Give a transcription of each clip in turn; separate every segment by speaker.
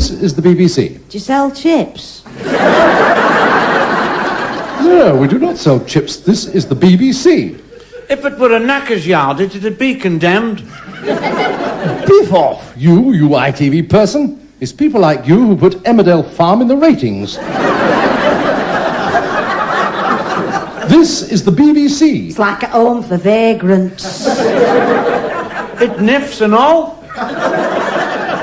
Speaker 1: This is the BBC.
Speaker 2: Do you sell chips?
Speaker 1: No, we do not sell chips. This is the BBC.
Speaker 3: If it were a knacker's yard, it'd be condemned.
Speaker 1: Biff off, you ITV person. It's people like you who put Emmerdale Farm in the ratings. This is the BBC.
Speaker 2: It's like a home for vagrants.
Speaker 3: It niffs and all.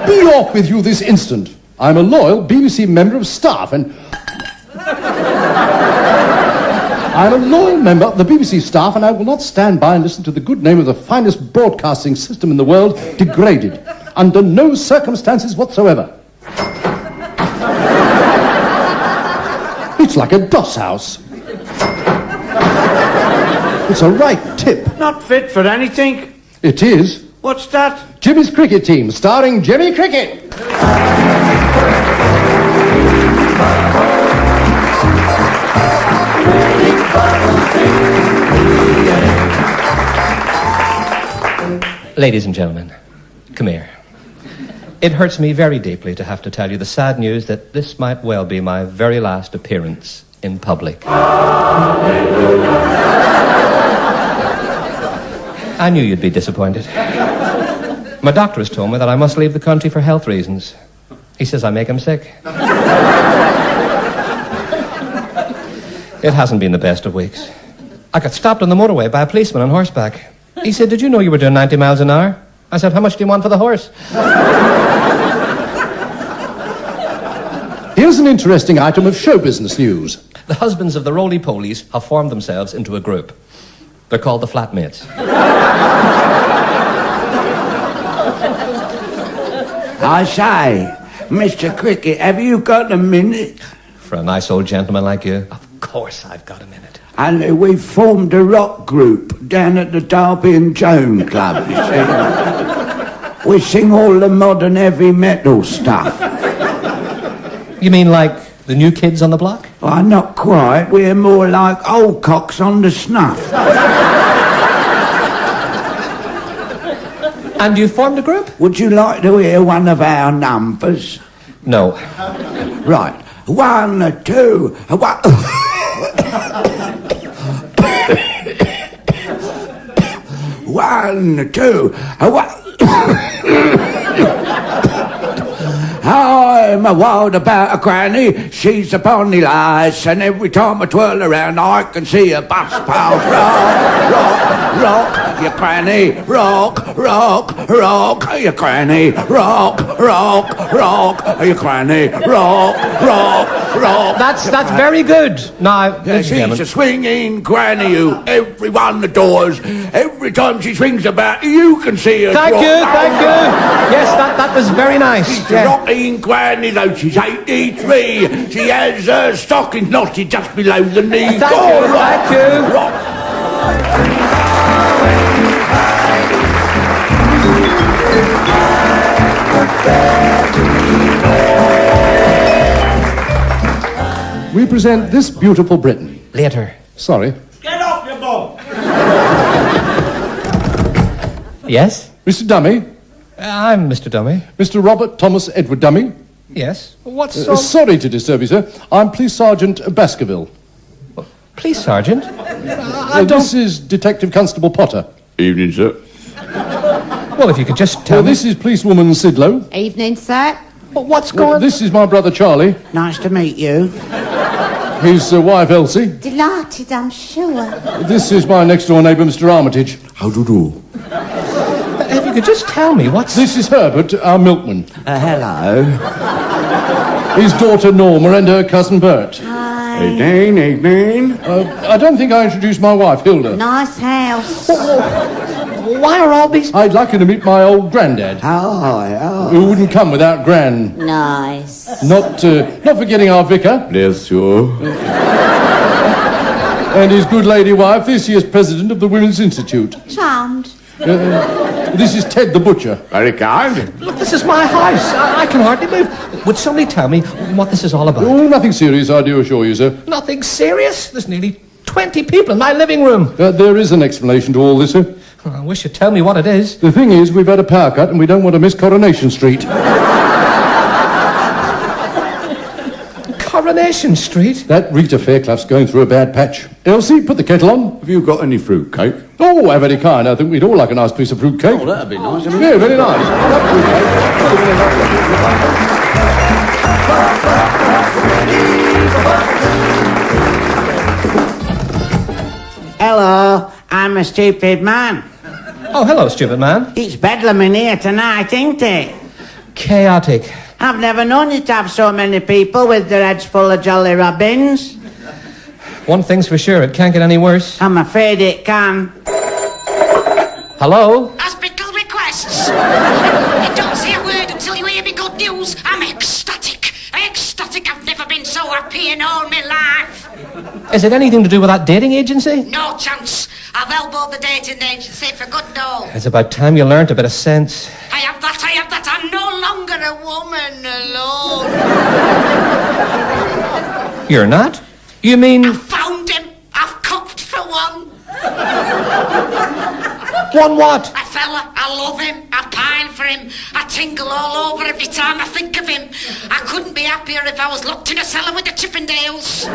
Speaker 1: Be off with you this instant. I'm a loyal BBC member of staff and... I'm a loyal member of the BBC staff and I will not stand by and listen to the good name of the finest broadcasting system in the world degraded. Under no circumstances whatsoever. It's like a doss house. It's a right tip.
Speaker 3: Not fit for anything.
Speaker 1: It is.
Speaker 3: What's that?
Speaker 1: Jimmy's Cricket Team, starring Jimmy Cricket.
Speaker 4: Ladies and gentlemen, come here. It hurts me very deeply to have to tell you the sad news that this might well be my very last appearance in public. I knew you'd be disappointed. My doctor has told me that I must leave the country for health reasons. He says I make him sick. It hasn't been the best of weeks. I got stopped on the motorway by a policeman on horseback. He said, "Did you know you were doing 90 miles an hour?" I said, "How much do you want for the horse?"
Speaker 1: Here's an interesting item of show business news.
Speaker 4: The husbands of the roly-polies have formed themselves into a group. They're called the Flatmates.
Speaker 5: I say, Mr. Cricket, have you got a minute?
Speaker 4: For a nice old gentleman like you, of course I've got a minute.
Speaker 5: And we've formed a rock group down at the Derby and Joan Club, you see. We sing all the modern heavy metal stuff.
Speaker 4: You mean like the new kids on the block?
Speaker 5: Well, not quite. We're more like old cocks on the snuff.
Speaker 4: And you formed a group?
Speaker 5: Would you like to hear one of our numbers?
Speaker 4: No.
Speaker 5: Right. 1, 2, 1... 1, 2, 1... I'm a wild about a granny, she's a bonny lass, and every time I twirl around I can see a bus pass. Rock, rock, rock, your granny, rock, rock, rock, your granny, rock, rock, rock, your granny, rock, rock, rock.
Speaker 4: That's very good. Now,
Speaker 5: she's a swinging granny who everyone adores. Every time she swings about, you can see her.
Speaker 4: Thank you. Yes, that was very nice.
Speaker 5: She's a rocking granny, though she's 83. She has her stockings knotted just below the knee.
Speaker 4: Thank you.
Speaker 5: Rock.
Speaker 1: We present this beautiful Britain.
Speaker 4: Later.
Speaker 1: Sorry.
Speaker 3: Get off your bum!
Speaker 4: Yes?
Speaker 1: Mr. Dummy.
Speaker 4: I'm Mr. Dummy.
Speaker 1: Mr. Robert Thomas Edward Dummy.
Speaker 4: Yes? What's
Speaker 1: Sorry to disturb you, sir. I'm Police Sergeant Baskerville.
Speaker 4: Police Sergeant?
Speaker 1: This is Detective Constable Potter.
Speaker 6: Evening, sir.
Speaker 4: Well, if you could just tell me...
Speaker 1: This is Policewoman Sidlow.
Speaker 2: Evening, sir.
Speaker 4: What's going on?
Speaker 1: This is my brother Charlie.
Speaker 5: Nice to meet you.
Speaker 1: His wife Elsie.
Speaker 2: Delighted, I'm sure.
Speaker 1: This is my next-door neighbour, Mr. Armitage.
Speaker 6: How do you do?
Speaker 4: If you could just tell me what's...
Speaker 1: This is Herbert, our milkman.
Speaker 5: Hello.
Speaker 1: His daughter Norma and her cousin Bert.
Speaker 2: Hi.
Speaker 6: Evening.
Speaker 1: I don't think I introduced my wife, Hilda.
Speaker 2: Nice house.
Speaker 4: Why are all these...
Speaker 1: I'd like you to meet my old granddad.
Speaker 5: Hi.
Speaker 1: Who wouldn't come without Gran.
Speaker 2: Nice.
Speaker 1: Not forgetting our vicar.
Speaker 6: Bless you.
Speaker 1: And his good lady wife, this year's president of the Women's Institute.
Speaker 2: Charmed.
Speaker 1: This is Ted the Butcher.
Speaker 6: Very kind.
Speaker 4: Look, this is my house. I can hardly move. Would somebody tell me what this is all about?
Speaker 1: Oh, nothing serious, I do assure you, sir.
Speaker 4: Nothing serious? There's nearly 20 people in my living room.
Speaker 1: There is an explanation to all this, sir.
Speaker 4: I wish you'd tell me what it is.
Speaker 1: The thing is, we've had a power cut and we don't want to miss Coronation Street.
Speaker 4: Coronation Street?
Speaker 1: That Rita Fairclough's going through a bad patch. Elsie, put the kettle on.
Speaker 6: Have you got any fruit cake?
Speaker 1: Oh, how very kind. I think we'd all like a nice piece of fruit cake.
Speaker 3: Oh, that'd be nice.
Speaker 1: Yeah, very nice.
Speaker 3: Hello, I'm a stupid man.
Speaker 4: Oh, hello, stupid man.
Speaker 3: It's bedlam in here tonight, ain't it?
Speaker 4: Chaotic.
Speaker 3: I've never known you to have so many people with their heads full of Jolly Robins.
Speaker 4: One thing's for sure, it can't get any worse.
Speaker 3: I'm afraid it can.
Speaker 4: Hello?
Speaker 7: Hospital requests. You don't say a word until you hear me good news. I'm ecstatic. Ecstatic. I've never been so happy in all my life.
Speaker 4: Is it anything to do with that dating agency?
Speaker 7: No chance. I've elbowed the dating agency for good no.
Speaker 4: It's about time you learnt a bit of sense.
Speaker 7: I have that. I'm no longer a woman alone.
Speaker 4: You're not? You mean...
Speaker 7: I've found him. I've cooked for one.
Speaker 4: One what?
Speaker 7: A fella, I love him, I pine for him, I tingle all over every time I think of him. I couldn't be happier if I was locked in a cellar with the Chippendales.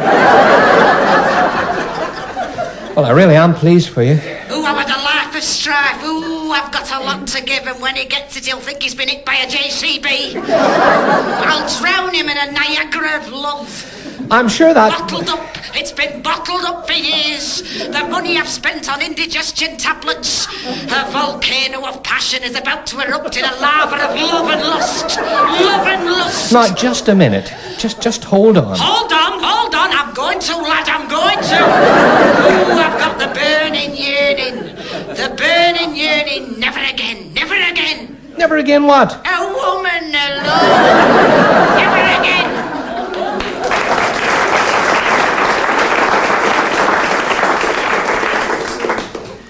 Speaker 4: Well, I really am pleased for you.
Speaker 7: Ooh, I've had a life of strife. Ooh, I've got a lot to give him. When he gets it, he'll think he's been hit by a JCB. I'll drown him in a Niagara of love.
Speaker 4: I'm sure that...
Speaker 7: Bottled up. It's been bottled up for years. The money I've spent on indigestion tablets. A volcano of passion is about to erupt in a lava of love and lust. Love and lust.
Speaker 4: Not just a minute. Just hold on.
Speaker 7: Hold on. I'm going to, lad, I'm going to. Ooh, I've got the burning yearning. The burning yearning. Never again. Never again.
Speaker 4: Never again what?
Speaker 7: A woman alone. Never again.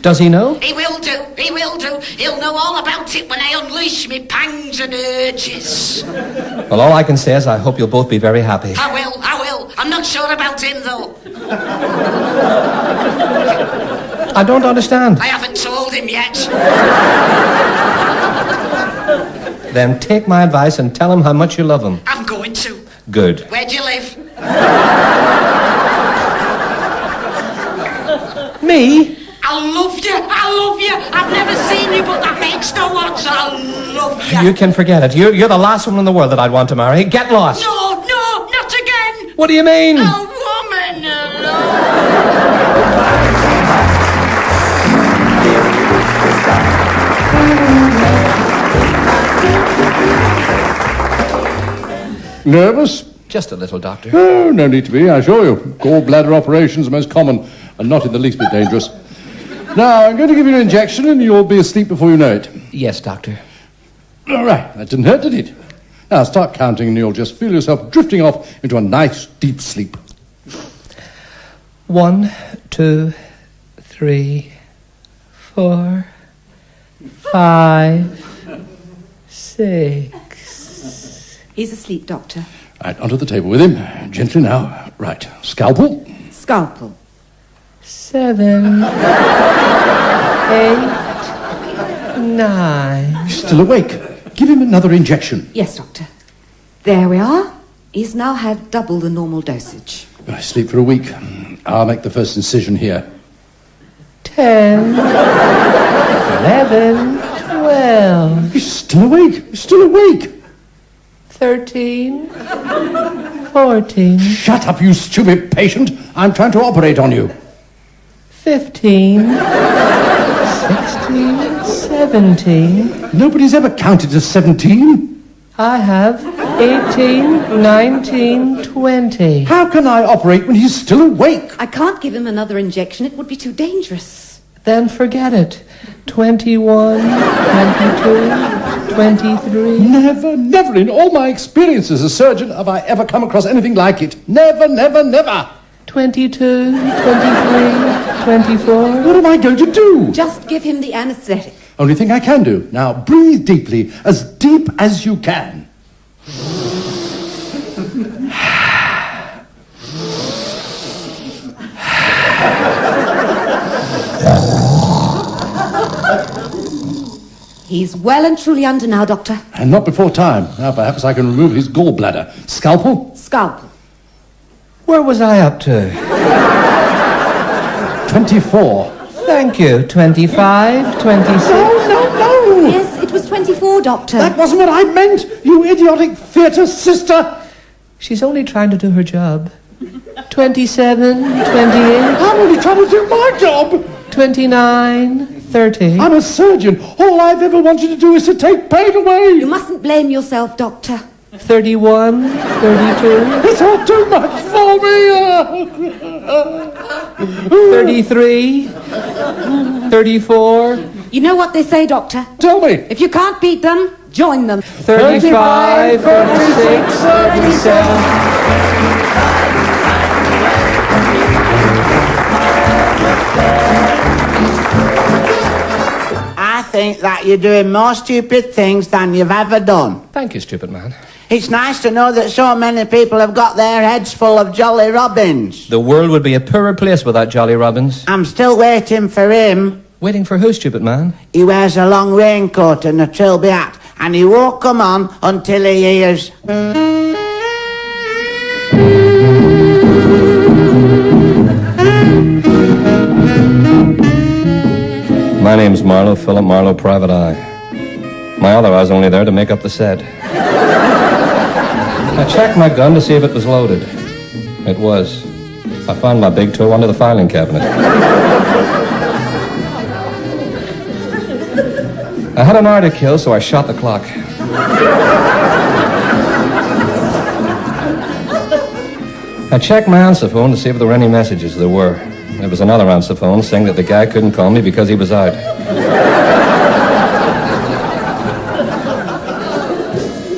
Speaker 4: Does he know?
Speaker 7: He will do. He'll know all about it when I unleash me pangs and urges.
Speaker 4: Well, all I can say is I hope you'll both be very happy.
Speaker 7: I will. I'm not sure about him, though.
Speaker 4: I don't understand.
Speaker 7: I haven't told him yet.
Speaker 4: Then take my advice and tell him how much you love him.
Speaker 7: I'm going to.
Speaker 4: Good.
Speaker 7: Where do you live?
Speaker 4: Me?
Speaker 7: I love you. I've never seen you, but that makes no odds. I love you.
Speaker 4: You can forget it. You're the last one in the world that I'd want to marry. Get lost.
Speaker 7: No, not again.
Speaker 4: What do you mean?
Speaker 7: A woman alone.
Speaker 1: Nervous?
Speaker 4: Just a little, Doctor.
Speaker 1: Oh, no need to be, I assure you. Gallbladder operations are most common and not in the least bit dangerous. Now, I'm going to give you an injection and you'll be asleep before you know it.
Speaker 4: Yes, Doctor.
Speaker 1: All right, that didn't hurt, did it? Now, start counting and you'll just feel yourself drifting off into a nice, deep sleep.
Speaker 4: 1, 2, 3, 4, 5, 6.
Speaker 8: He's asleep, Doctor.
Speaker 1: Right, onto the table with him. Gently now. Right, scalpel.
Speaker 8: Scalpel.
Speaker 4: 7, 8, 9.
Speaker 1: He's still awake. Give him another injection.
Speaker 8: Yes, Doctor. There we are. He's now had double the normal dosage.
Speaker 1: I sleep for a week. I'll make the first incision here.
Speaker 4: 10, 11, 12,
Speaker 1: He's still awake. He's still awake.
Speaker 4: 13, 14,
Speaker 1: Shut up, you stupid patient. I'm trying to operate on you.
Speaker 4: 15, 16, 17.
Speaker 1: Nobody's ever counted to 17.
Speaker 4: I have 18, 19, 20.
Speaker 1: How can I operate when he's still awake?
Speaker 8: I can't give him another injection. It would be too dangerous.
Speaker 4: Then forget it. 21, 22, 23.
Speaker 1: Never in all my experience as a surgeon have I ever come across anything like it. Never.
Speaker 4: 22, 23, 24.
Speaker 1: What am I going to do?
Speaker 8: Just give him the anesthetic.
Speaker 1: Only thing I can do. Now breathe deeply, as deep as you can.
Speaker 8: He's well and truly under now, Doctor.
Speaker 1: And not before time. Now perhaps I can remove his gallbladder. Scalpel?
Speaker 8: Scalpel.
Speaker 4: Where was I up to?
Speaker 1: 24.
Speaker 4: Thank you. 25, 26.
Speaker 1: No.
Speaker 8: Yes, it was 24, Doctor.
Speaker 1: That wasn't what I meant, you idiotic theatre sister.
Speaker 4: She's only trying to do her job. 27, 28,
Speaker 1: I'm only trying to do my job.
Speaker 4: 29, 30.
Speaker 1: I'm a surgeon. All I've ever wanted to do is to take pain away.
Speaker 8: You mustn't blame yourself, Doctor.
Speaker 4: 31, 32.
Speaker 1: It's all too much for me.
Speaker 4: 33, 34.
Speaker 8: You know what they say, Doctor?
Speaker 1: Tell me.
Speaker 8: If you can't beat them, join them.
Speaker 4: 35, 36, 37.
Speaker 3: I think that you're doing more stupid things than you've ever done.
Speaker 4: Thank you, stupid man.
Speaker 3: It's nice to know that so many people have got their heads full of Jolly Robins.
Speaker 4: The world would be a poorer place without Jolly Robins.
Speaker 3: I'm still waiting for him.
Speaker 4: Waiting for who, stupid man?
Speaker 3: He wears a long raincoat and a trilby hat, and he won't come on until he hears...
Speaker 4: My name's Marlowe, Philip Marlowe, Private Eye. My other eye's only there to make up the set. I checked my gun to see if it was loaded. It was. I found my big toe under the filing cabinet. I had an hour to kill, so I shot the clock. I checked my answer phone to see if there were any messages. There were. There was another answer phone saying that the guy couldn't call me because he was out.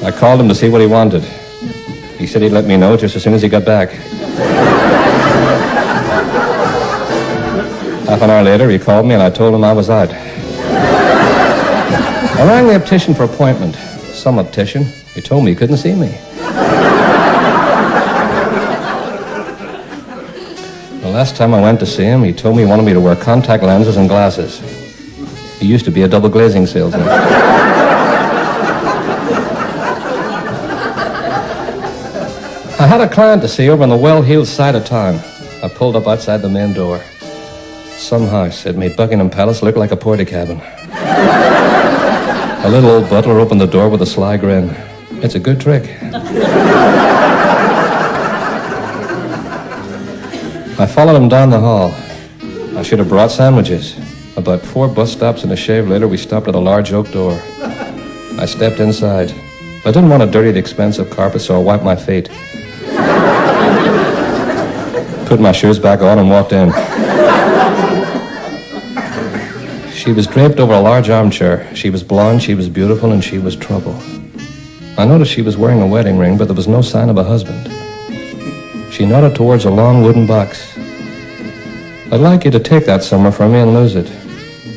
Speaker 4: I called him to see what he wanted. He said he'd let me know just as soon as he got back. Half an hour later, he called me and I told him I was out. I rang the optician for appointment. Some optician. He told me he couldn't see me. The last time I went to see him, he told me he wanted me to wear contact lenses and glasses. He used to be a double glazing salesman. I had a client to see over on the well-heeled side of town. I pulled up outside the main door. Some house. It made Buckingham Palace look like a porta cabin. A little old butler opened the door with a sly grin. It's a good trick. I followed him down the hall. I should have brought sandwiches. About 4 bus stops and a shave later, we stopped at a large oak door. I stepped inside. I didn't want to dirty the expensive carpet, so I wiped my feet. Put my shoes back on and walked in. She was draped over a large armchair. She was blonde, she was beautiful, and she was trouble. I noticed she was wearing a wedding ring, but there was no sign of a husband. She nodded towards a long wooden box. I'd like you to take that somewhere from me and lose it.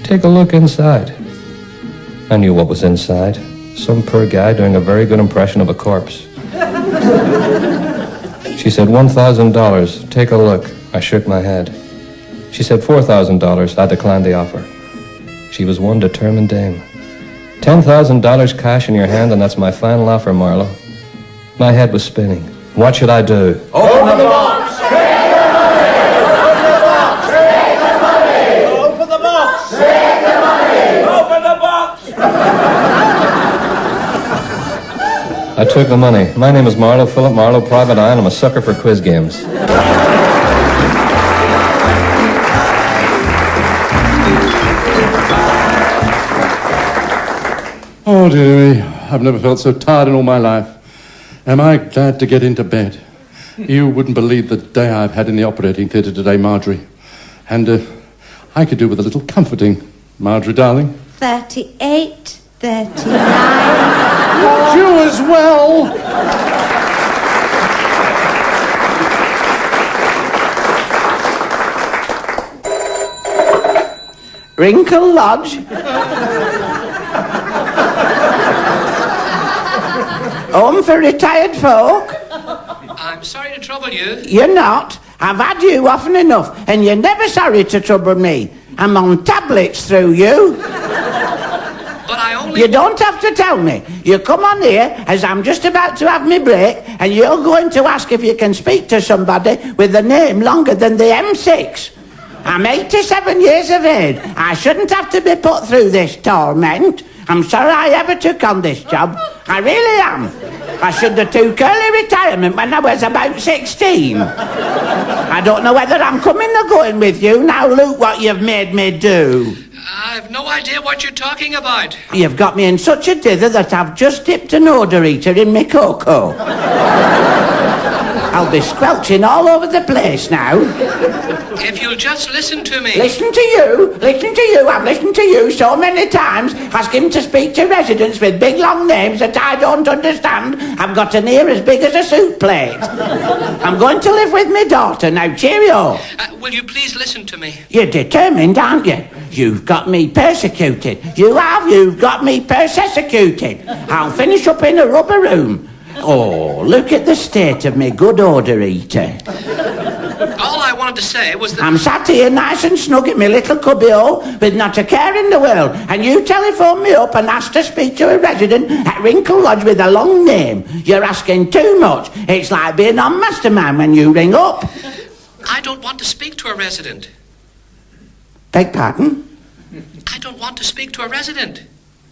Speaker 4: Take a look inside. I knew what was inside. Some poor guy doing a very good impression of a corpse. She said, $1,000. Take a look. I shook my head. She said, $4,000. I declined the offer. She was one determined dame. $10,000 cash in your hand, and that's my final offer, Marlowe. My head was spinning. What should I do?
Speaker 5: Open the box! Take the money! Open the box! Take the money! Open the box! Take the money! Open the box!
Speaker 4: I took the money. My name is Marlowe, Philip Marlowe, Private Eye, and I'm a sucker for quiz games.
Speaker 1: Oh, dearie, I've never felt so tired in all my life. Am I glad to get into bed? You wouldn't believe the day I've had in the operating theatre today, Marjorie. And I could do with a little comforting. Marjorie, darling.
Speaker 2: 38, 39.
Speaker 1: You as well.
Speaker 3: Wrinkle Lodge? Home for retired folk?
Speaker 4: I'm sorry to trouble you.
Speaker 3: You're not. I've had you often enough, and you're never sorry to trouble me. I'm on tablets through you.
Speaker 4: But I only
Speaker 3: You don't have to tell me. You come on here as I'm just about to have my break, and you're going to ask if you can speak to somebody with a name longer than the M6. I'm 87 years of age. I shouldn't have to be put through this torment. I'm sorry I ever took on this job. I really am. I should have took early retirement when I was about 16. I don't know whether I'm coming or going with you. Now look what you've made me do.
Speaker 9: I've no idea what you're talking about.
Speaker 3: You've got me in such a dither that I've just dipped an odour eater in my cocoa. I'll be squelching all over the place now.
Speaker 9: If you'll just listen to me.
Speaker 3: Listen to you. I've listened to you so many times, asking to speak to residents with big long names that I don't understand. I've got an ear as big as a soup plate. I'm going to live with my daughter now. Cheerio.
Speaker 9: Will you please listen to me?
Speaker 3: You're determined, aren't you? You've got me persecuted. You've got me persecuted. I'll finish up in a rubber room. Oh, look at the state of me good odour eater.
Speaker 9: All I wanted to say was that...
Speaker 3: I'm sat here nice and snug in my little cubbyhole with not a care in the world, and you telephone me up and ask to speak to a resident at Wrinkle Lodge with a long name. You're asking too much. It's like being on Mastermind when you ring up.
Speaker 9: I don't want to speak to a resident.
Speaker 3: Beg pardon?
Speaker 9: I don't want to speak to a resident.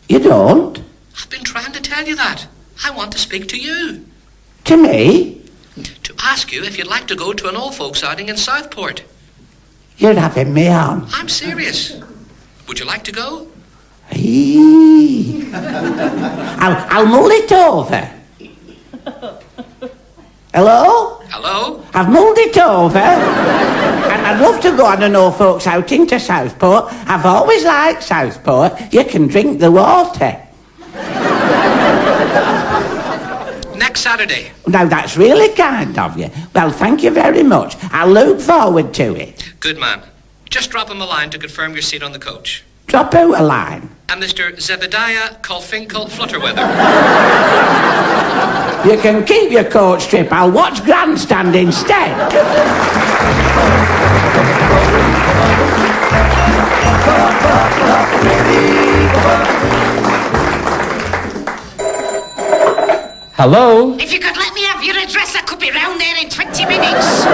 Speaker 3: You don't?
Speaker 9: I've been trying to tell you that. I want to speak to you.
Speaker 3: To me?
Speaker 9: To ask you if you'd like to go to an old folks outing in Southport.
Speaker 3: You're having me on.
Speaker 9: I'm serious. Would you like to go?
Speaker 3: I'll mull it over. Hello?
Speaker 9: Hello?
Speaker 3: I've mulled it over. And I'd love to go on an old folks outing to Southport. I've always liked Southport. You can drink the water.
Speaker 9: Next Saturday.
Speaker 3: Now, that's really kind of you. Well, thank you very much. I'll look forward to it.
Speaker 9: Good man. Just drop him a line to confirm your seat on the coach.
Speaker 3: Drop out a line.
Speaker 9: I'm Mr. Zebediah Colfinkel Flutterweather.
Speaker 3: You can keep your coach trip. I'll watch Grandstand instead.
Speaker 4: Hello?
Speaker 7: If you could let me have your address, I could be round there in 20 minutes.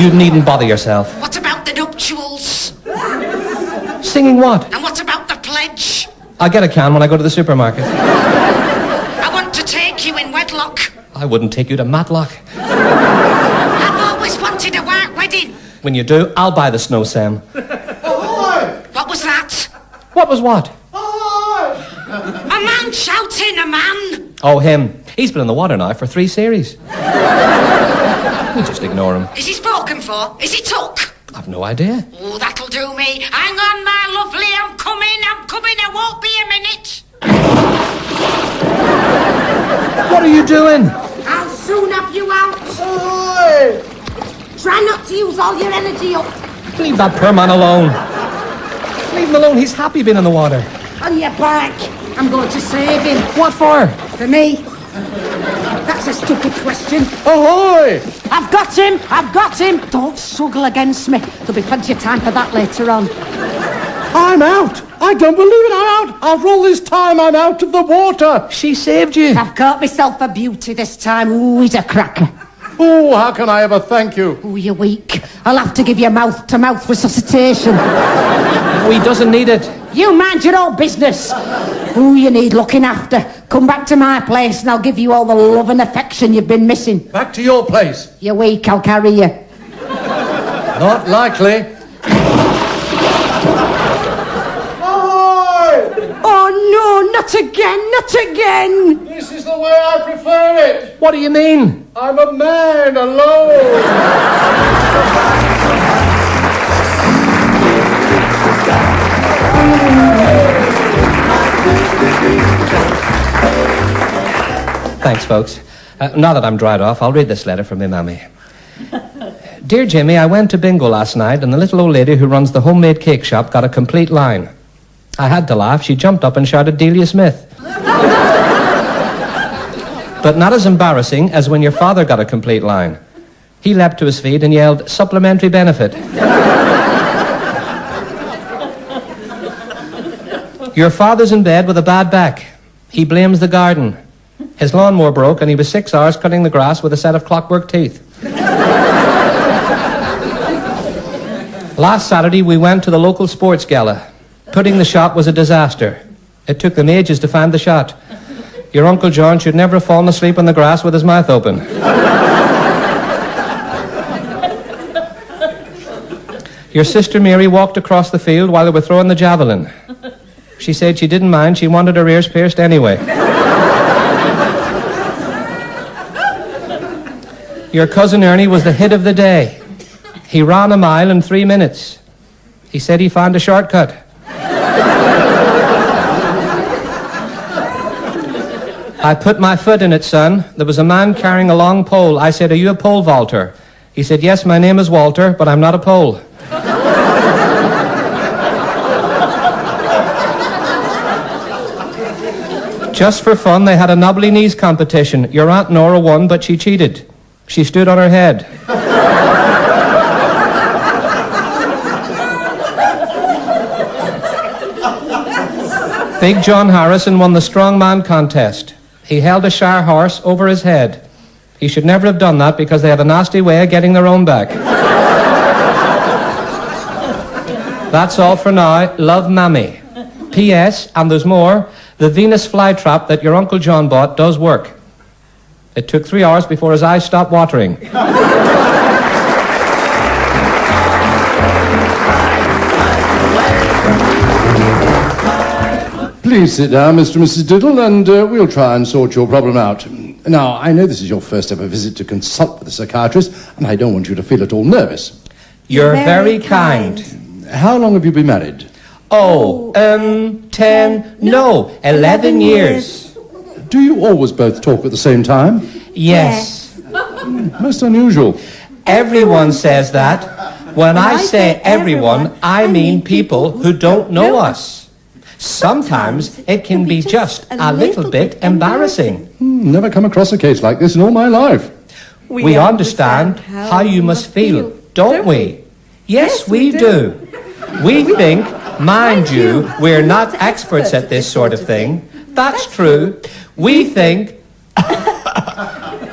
Speaker 4: You needn't bother yourself.
Speaker 7: What about the nuptials?
Speaker 4: Singing what?
Speaker 7: And what about the pledge?
Speaker 4: I'll get a can when I go to the supermarket.
Speaker 7: I want to take you in wedlock.
Speaker 4: I wouldn't take you to Matlock.
Speaker 7: I've always wanted a white wedding.
Speaker 4: When you do, I'll buy the snow, Sam.
Speaker 7: What was that?
Speaker 4: What was what?
Speaker 7: A man shouting, a man.
Speaker 4: Oh, him. He's been in the water now for 3 series. You just ignore him.
Speaker 7: Is he spoken for? Is he took?
Speaker 4: I've no idea.
Speaker 7: Oh, that'll do me. Hang on, my lovely. I'm coming. I won't be a minute.
Speaker 4: What are you doing?
Speaker 7: I'll soon have you out. Try not to use all your energy up.
Speaker 4: Leave that poor man alone. Leave him alone. He's happy being in the water.
Speaker 7: On your back. I'm going to save him.
Speaker 4: What for?
Speaker 7: For me. That's a stupid question.
Speaker 6: Ahoy!
Speaker 7: I've got him. Don't struggle against me. There'll be plenty of time for that later on.
Speaker 6: I'm out! I don't believe it, I'm out! After all this time, I'm out of the water!
Speaker 4: She saved you.
Speaker 7: I've caught myself a beauty this time. Ooh, he's a cracker.
Speaker 1: Oh, how can I ever thank you?
Speaker 7: Ooh, you're weak. I'll have to give you mouth-to-mouth resuscitation.
Speaker 4: He doesn't need it.
Speaker 7: You mind your own business. Ooh, you need looking after. Come back to my place and I'll give you all the love and affection you've been missing.
Speaker 1: Back to your place.
Speaker 7: You're weak, I'll carry you.
Speaker 1: Not likely.
Speaker 7: Oh, no, not again.
Speaker 1: This is the way I prefer it.
Speaker 4: What do you mean?
Speaker 1: I'm a man alone.
Speaker 4: Thanks, folks. Now that I'm dried off, I'll read this letter from my mammy. Dear Jimmy, I went to bingo last night and the little old lady who runs the homemade cake shop got a complete line. I had to laugh. She jumped up and shouted Delia Smith. But not as embarrassing as when your father got a complete line. He leapt to his feet and yelled, supplementary benefit. Your father's in bed with a bad back. He blames the garden. His lawnmower broke and he was 6 hours cutting the grass with a set of clockwork teeth. Last Saturday we went to the local sports gala. Putting the shot was a disaster. It took them ages to find the shot. Your Uncle John should never have fallen asleep on the grass with his mouth open. Your sister Mary walked across the field while they were throwing the javelin. She said she didn't mind, she wanted her ears pierced anyway. Your cousin Ernie was the hit of the day. He ran a mile in 3 minutes. He said he found a shortcut. I put my foot in it, son. There was a man carrying a long pole. I said, are you a pole vaulter? He said, yes, my name is Walter, but I'm not a pole. Just for fun, they had a knobbly knees competition. Your Aunt Nora won, but she cheated. She stood on her head. Big John Harrison won the strongman contest. He held a Shire horse over his head. He should never have done that because they have a nasty way of getting their own back. That's all for now. Love, Mammy. P.S., and there's more, the Venus flytrap that your Uncle John bought does work. It took 3 hours before his eyes stopped watering.
Speaker 1: Please sit down, Mr. and Mrs. Diddle, and we'll try and sort your problem out. Now, I know this is your first ever visit to consult with a psychiatrist, and I don't want you to feel at all nervous.
Speaker 4: You're very kind.
Speaker 1: How long have you been married?
Speaker 4: 11 years.
Speaker 1: Do you always both talk at the same time?
Speaker 4: Yes.
Speaker 1: Most unusual.
Speaker 4: Everyone says that. When I say everyone, I mean people who don't know us. Sometimes it can be just a little bit embarrassing.
Speaker 1: Never come across a case like this in all my life.
Speaker 4: We understand how you must feel, don't we? Yes, we do. We think, mind you, we're not experts at this sort of thing. That's true. We think,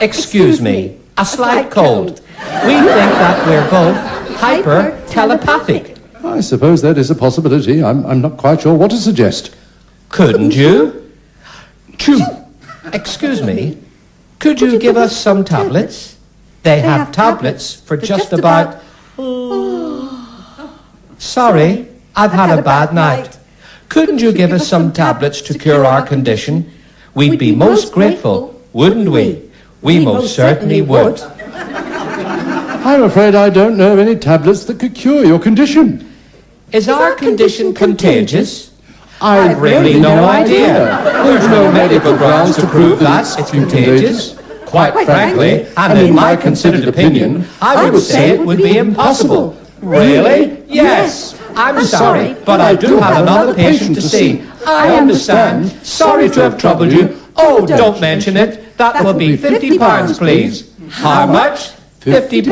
Speaker 4: excuse me, a slight cold. We think that we're both hyper-telepathic.
Speaker 1: I suppose that is a possibility. I'm not quite sure what to suggest.
Speaker 4: Couldn't you? Excuse me, could you give us some tablets? They have tablets for just about... Sorry, I've had a bad night. Couldn't you give us some tablets to cure our condition? We'd be most grateful, wouldn't we? We most certainly would.
Speaker 1: I'm afraid I don't know of any tablets that could cure your condition.
Speaker 4: Is our condition contagious?
Speaker 1: I've
Speaker 4: really no idea. There's no medical grounds to prove that it's contagious. Quite frankly, and in my considered opinion, I would say it would be impossible. Really? Yes. I'm sorry, but I do have another patient to see. I understand. Sorry to have troubled you. Oh, don't mention it. That will be £50, please. How much? £50.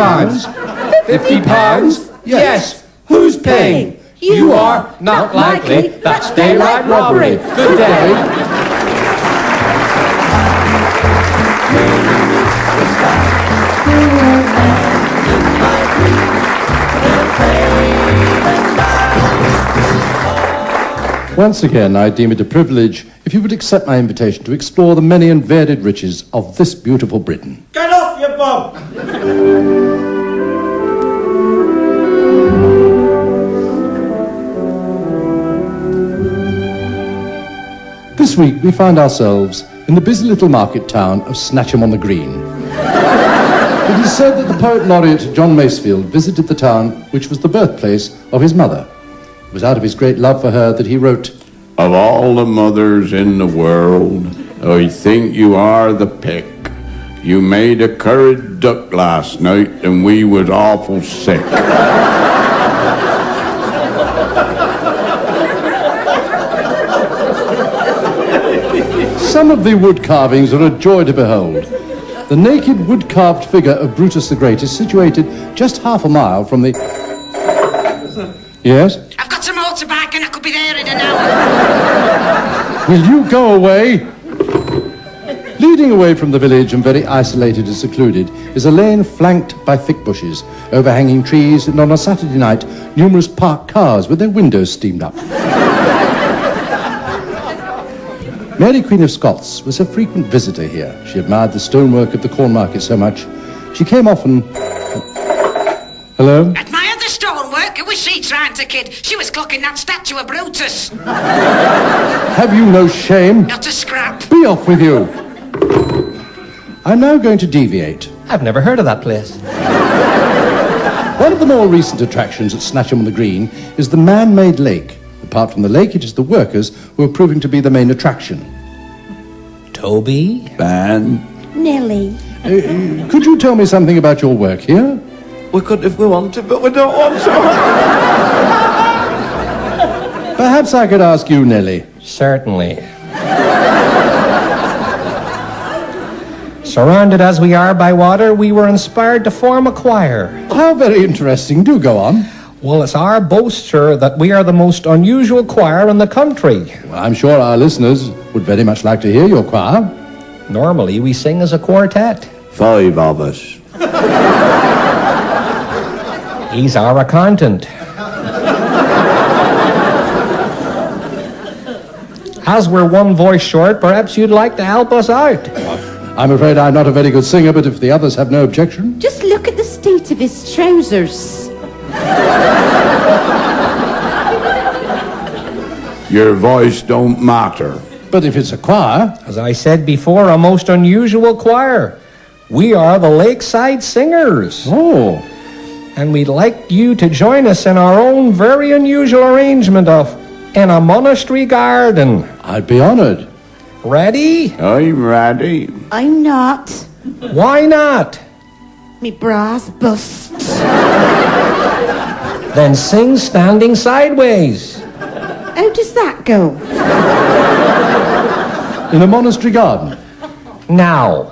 Speaker 4: £50? Yes. Who's paying? You are. Not likely. That's daylight robbery. Good day.
Speaker 1: Once again, I deem it a privilege if you would accept my invitation to explore the many and varied riches of this beautiful Britain.
Speaker 6: Get off, you bum!
Speaker 1: This week we find ourselves in the busy little market town of Snatcham-on-the-Green. It is said that the poet laureate John Masefield visited the town which was the birthplace of his mother. It was out of his great love for her that he wrote,
Speaker 10: "Of all the mothers in the world, I think you are the pick. You made a curried duck last night and we was awful sick."
Speaker 1: Some of the wood carvings are a joy to behold. The naked wood-carved figure of Brutus the Great is situated just half a mile from the... Yes?
Speaker 7: I've got some motorbike and I could be there in an hour.
Speaker 1: Will you go away? Leading away from the village and very isolated and secluded is a lane flanked by thick bushes, overhanging trees, and on a Saturday night, numerous parked cars with their windows steamed up. Mary Queen of Scots was a frequent visitor here. She admired the stonework of the corn market so much. She came often... Hello?
Speaker 7: Admired the stonework? Who was she trying to kid? She was clocking that statue of Brutus.
Speaker 1: Have you no shame?
Speaker 7: Not a scrap.
Speaker 1: Be off with you. I'm now going to deviate.
Speaker 4: I've never heard of that place.
Speaker 1: One of the more recent attractions at Snatcham-on-the-Green is the man-made lake. Apart from the lake, it is the workers who are proving to be the main attraction.
Speaker 4: Toby?
Speaker 10: Ben?
Speaker 2: Nelly.
Speaker 1: Could you tell me something about your work here?
Speaker 5: We could if we wanted, but we don't want to.
Speaker 1: Perhaps I could ask you, Nelly.
Speaker 4: Certainly. Surrounded as we are by water, we were inspired to form a choir.
Speaker 1: How very interesting. Do go on.
Speaker 4: Well, it's our boast, sir, that we are the most unusual choir in the country.
Speaker 1: Well, I'm sure our listeners would very much like to hear your choir.
Speaker 4: Normally, we sing as a quartet.
Speaker 10: 5 of us.
Speaker 4: He's our accountant. As we're one voice short, perhaps you'd like to help us out.
Speaker 1: I'm afraid I'm not a very good singer, but if the others have no objection...
Speaker 2: Just look at the state of his trousers.
Speaker 10: Your voice don't matter.
Speaker 1: But if it's a choir...
Speaker 4: As I said before, a most unusual choir. We are the Lakeside Singers.
Speaker 1: Oh.
Speaker 4: And we'd like you to join us in our own very unusual arrangement of In a Monastery Garden.
Speaker 1: I'd be honored.
Speaker 4: Ready?
Speaker 10: I'm ready.
Speaker 2: I'm not.
Speaker 4: Why not?
Speaker 2: Me bra's bust.
Speaker 4: Then sing standing sideways.
Speaker 2: How does that go?
Speaker 1: In a monastery garden.
Speaker 4: Now.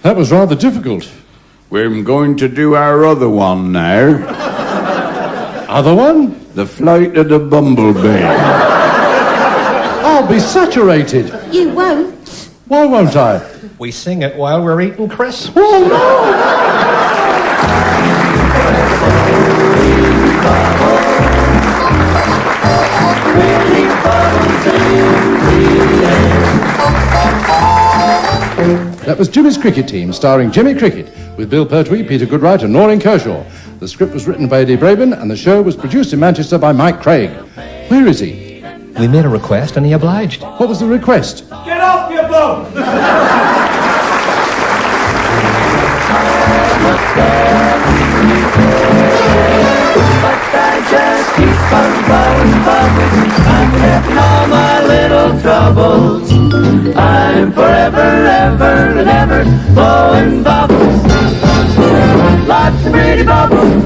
Speaker 1: That was rather difficult.
Speaker 10: We're going to do our other one now.
Speaker 1: Other one?
Speaker 10: The Flight of the Bumblebee.
Speaker 1: I'll be saturated.
Speaker 2: You won't.
Speaker 1: Why won't I?
Speaker 4: We sing it while we're eating crisps.
Speaker 1: Oh, no! That was Jimmy's Cricket Team, starring Jimmy Cricket, with Bill Pertwee, Peter Goodright and Noreen Kershaw. The script was written by Eddie Braben, and the show was produced in Manchester by Mike Craig. Where is he?
Speaker 4: We made a request and he obliged.
Speaker 1: What was the request?
Speaker 6: Get off your boat!
Speaker 11: Just keep on blowing bubbles. I'm forgetting all my little troubles. I'm forever, ever, and ever blowing bubbles. Lots of pretty bubbles.